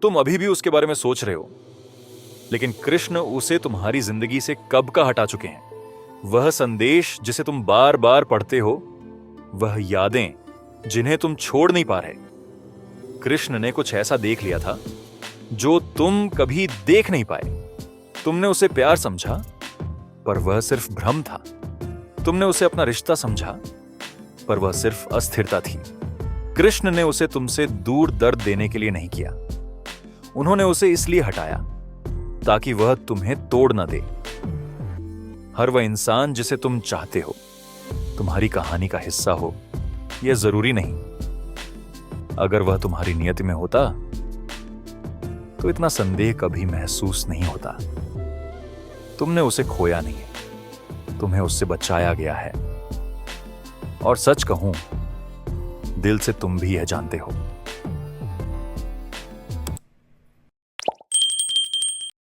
तुम अभी भी उसके बारे में सोच रहे हो, लेकिन कृष्ण उसे तुम्हारी जिंदगी से कब का हटा चुके हैं। वह संदेश जिसे तुम बार बार पढ़ते हो, वह यादें जिन्हें तुम छोड़ नहीं पा रहे, कृष्ण ने कुछ ऐसा देख लिया था जो तुम कभी देख नहीं पाए। तुमने उसे प्यार समझा, पर वह सिर्फ भ्रम था। तुमने उसे अपना रिश्ता समझा, पर वह सिर्फ अस्थिरता थी। कृष्ण ने उसे तुमसे दूर दर्द देने के लिए नहीं किया। उन्होंने उसे इसलिए हटाया ताकि वह तुम्हें तोड़ न दे। हर वह इंसान जिसे तुम चाहते हो तुम्हारी कहानी का हिस्सा हो, यह जरूरी नहीं। अगर वह तुम्हारी नियति में होता तो इतना संदेह कभी महसूस नहीं होता। तुमने उसे खोया नहीं, तुम्हें उससे बचाया गया है। और सच कहूं, दिल से तुम भी यह जानते हो।